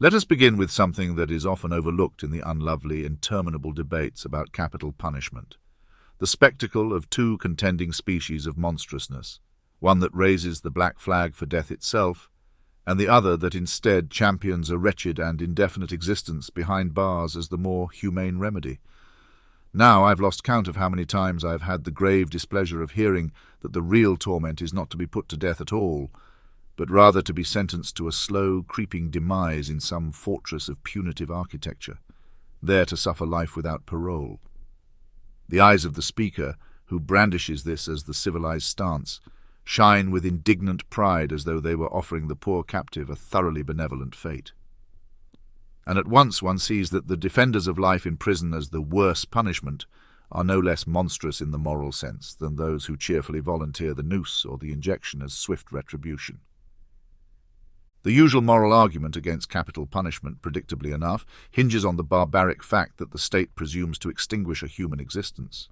Let us begin with something that is often overlooked in the unlovely, interminable debates about capital punishment. The spectacle of two contending species of monstrousness, one that raises the black flag for death itself, and the other that instead champions a wretched and indefinite existence behind bars as the more humane remedy. Now I've lost count of how many times I've had the grave displeasure of hearing that the real torment is not to be put to death at all, but rather to be sentenced to a slow, creeping demise in some fortress of punitive architecture, there to suffer life without parole. The eyes of the speaker, who brandishes this as the civilized stance, shine with indignant pride as though they were offering the poor captive a thoroughly benevolent fate. And at once one sees that the defenders of life in prison as the worse punishment are no less monstrous in the moral sense than those who cheerfully volunteer the noose or the injection as swift retribution. The usual moral argument against capital punishment, predictably enough, hinges on the barbaric fact that the state presumes to extinguish a human existence.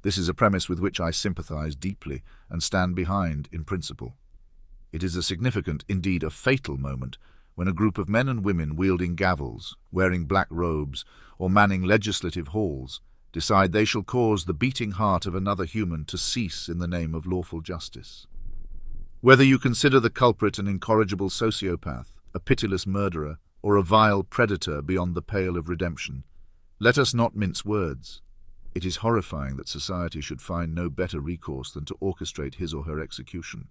This is a premise with which I sympathize deeply and stand behind in principle. It is a significant, indeed a fatal moment, when a group of men and women wielding gavels, wearing black robes, or manning legislative halls, decide they shall cause the beating heart of another human to cease in the name of lawful justice. Whether you consider the culprit an incorrigible sociopath, a pitiless murderer, or a vile predator beyond the pale of redemption, let us not mince words. It is horrifying that society should find no better recourse than to orchestrate his or her execution.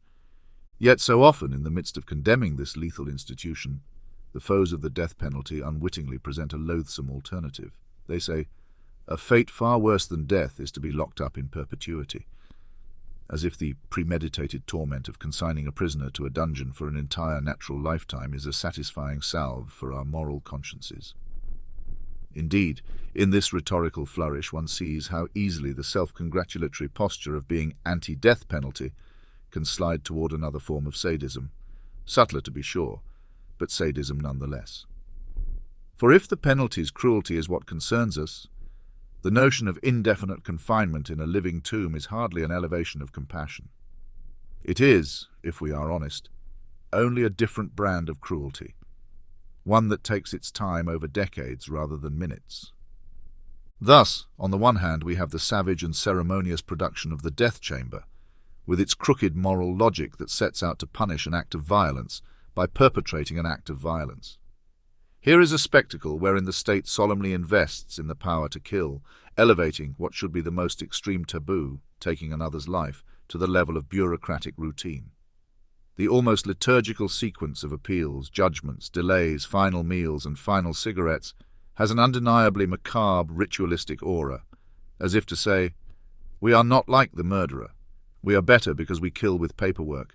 Yet so often, in the midst of condemning this lethal institution, the foes of the death penalty unwittingly present a loathsome alternative. They say, a fate far worse than death is to be locked up in perpetuity, as if the premeditated torment of consigning a prisoner to a dungeon for an entire natural lifetime is a satisfying salve for our moral consciences. Indeed, in this rhetorical flourish one sees how easily the self-congratulatory posture of being anti-death penalty can slide toward another form of sadism, subtler to be sure, but sadism nonetheless. For if the penalty's cruelty is what concerns us, the notion of indefinite confinement in a living tomb is hardly an elevation of compassion. It is, if we are honest, only a different brand of cruelty, one that takes its time over decades rather than minutes. Thus, on the one hand, we have the savage and ceremonious production of the death chamber, with its crooked moral logic that sets out to punish an act of violence by perpetrating an act of violence. Here is a spectacle wherein the state solemnly invests in the power to kill, elevating what should be the most extreme taboo, taking another's life, to the level of bureaucratic routine. The almost liturgical sequence of appeals, judgments, delays, final meals, and final cigarettes has an undeniably macabre, ritualistic aura, as if to say, we are not like the murderer. We are better because we kill with paperwork.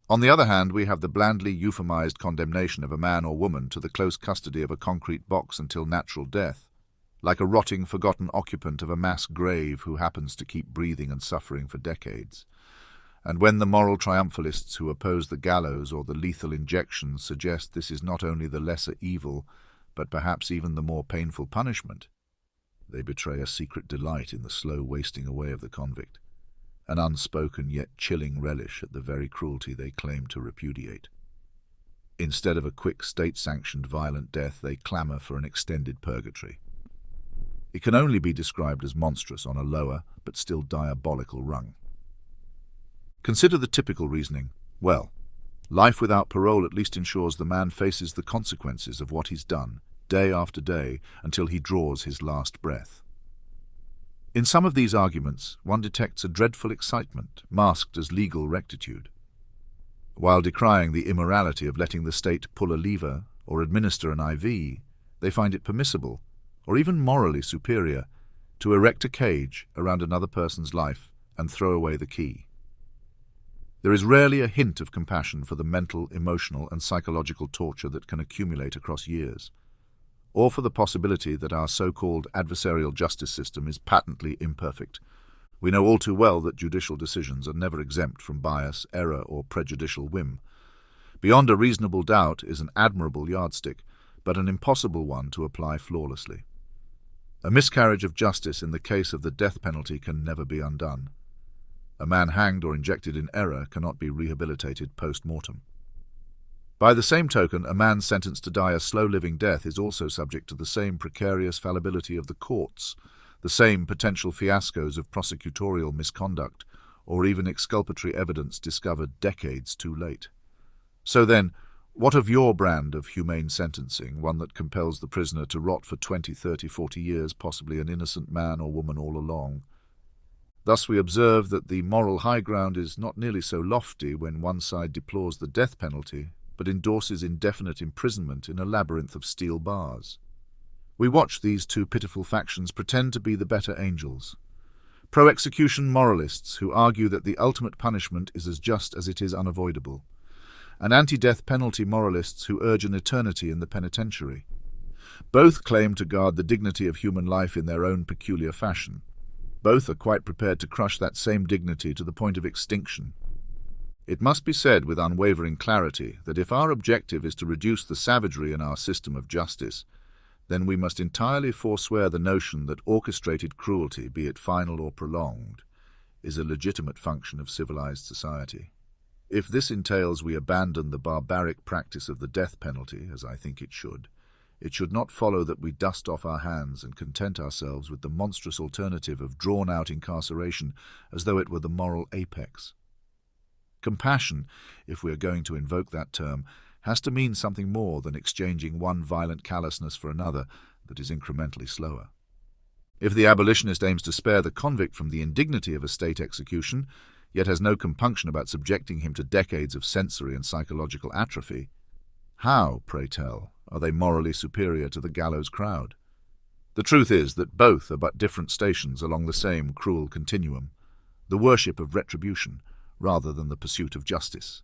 On the other hand, we have the blandly euphemized condemnation of a man or woman to the close custody of a concrete box until natural death, like a rotting, forgotten occupant of a mass grave who happens to keep breathing and suffering for decades. And when the moral triumphalists who oppose the gallows or the lethal injection suggest this is not only the lesser evil, but perhaps even the more painful punishment, they betray a secret delight in the slow wasting away of the convict, an unspoken yet chilling relish at the very cruelty they claim to repudiate. Instead of a quick state-sanctioned violent death, they clamour for an extended purgatory. It can only be described as monstrous on a lower but still diabolical rung. Consider the typical reasoning. Well, life without parole at least ensures the man faces the consequences of what he's done, day after day, until he draws his last breath. In some of these arguments, one detects a dreadful excitement, masked as legal rectitude. While decrying the immorality of letting the state pull a lever or administer an IV, they find it permissible, or even morally superior, to erect a cage around another person's life and throw away the key. There is rarely a hint of compassion for the mental, emotional, and psychological torture that can accumulate across years, or for the possibility that our so-called adversarial justice system is patently imperfect. We know all too well that judicial decisions are never exempt from bias, error, or prejudicial whim. Beyond a reasonable doubt is an admirable yardstick, but an impossible one to apply flawlessly. A miscarriage of justice in the case of the death penalty can never be undone. A man hanged or injected in error cannot be rehabilitated post-mortem. By the same token, a man sentenced to die a slow-living death is also subject to the same precarious fallibility of the courts, the same potential fiascos of prosecutorial misconduct, or even exculpatory evidence discovered decades too late. So then, what of your brand of humane sentencing, one that compels the prisoner to rot for 20, 30, 40 years, possibly an innocent man or woman all along? Thus we observe that the moral high ground is not nearly so lofty when one side deplores the death penalty, but endorses indefinite imprisonment in a labyrinth of steel bars. We watch these two pitiful factions pretend to be the better angels. Pro-execution moralists who argue that the ultimate punishment is as just as it is unavoidable, and anti-death penalty moralists who urge an eternity in the penitentiary. Both claim to guard the dignity of human life in their own peculiar fashion. Both are quite prepared to crush that same dignity to the point of extinction. It must be said with unwavering clarity that if our objective is to reduce the savagery in our system of justice, then we must entirely forswear the notion that orchestrated cruelty, be it final or prolonged, is a legitimate function of civilized society. If this entails we abandon the barbaric practice of the death penalty, as I think it should not follow that we dust off our hands and content ourselves with the monstrous alternative of drawn-out incarceration as though it were the moral apex. Compassion, if we are going to invoke that term, has to mean something more than exchanging one violent callousness for another that is incrementally slower. If the abolitionist aims to spare the convict from the indignity of a state execution, yet has no compunction about subjecting him to decades of sensory and psychological atrophy, how, pray tell, are they morally superior to the gallows crowd? The truth is that both are but different stations along the same cruel continuum, the worship of retribution rather than the pursuit of justice,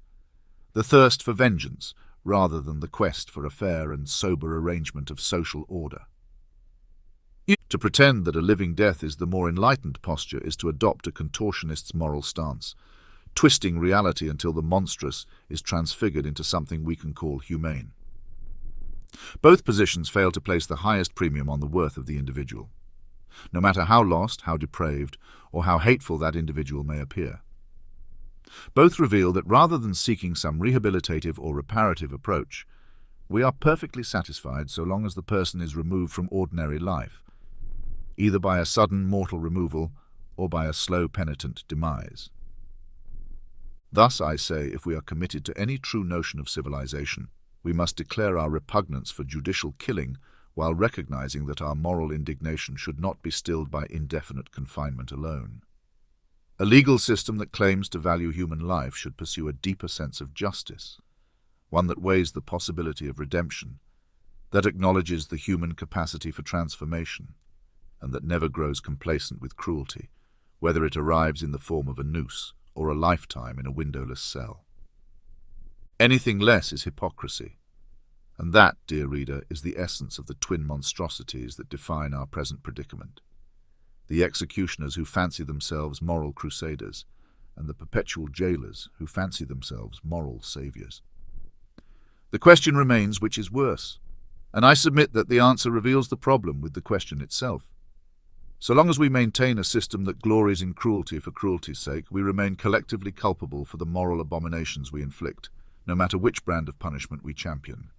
the thirst for vengeance rather than the quest for a fair and sober arrangement of social order. To pretend that a living death is the more enlightened posture is to adopt a contortionist's moral stance, twisting reality until the monstrous is transfigured into something we can call humane. Both positions fail to place the highest premium on the worth of the individual, no matter how lost, how depraved, or how hateful that individual may appear. Both reveal that rather than seeking some rehabilitative or reparative approach, we are perfectly satisfied so long as the person is removed from ordinary life, either by a sudden mortal removal or by a slow penitent demise. Thus, I say, if we are committed to any true notion of civilization, we must declare our repugnance for judicial killing while recognizing that our moral indignation should not be stilled by indefinite confinement alone. A legal system that claims to value human life should pursue a deeper sense of justice, one that weighs the possibility of redemption, that acknowledges the human capacity for transformation, and that never grows complacent with cruelty, whether it arrives in the form of a noose or a lifetime in a windowless cell. Anything less is hypocrisy, and that, dear reader, is the essence of the twin monstrosities that define our present predicament: the executioners who fancy themselves moral crusaders, and the perpetual jailers who fancy themselves moral saviors. The question remains which is worse, and I submit that the answer reveals the problem with the question itself. So long as we maintain a system that glories in cruelty for cruelty's sake, we remain collectively culpable for the moral abominations we inflict, no matter which brand of punishment we champion.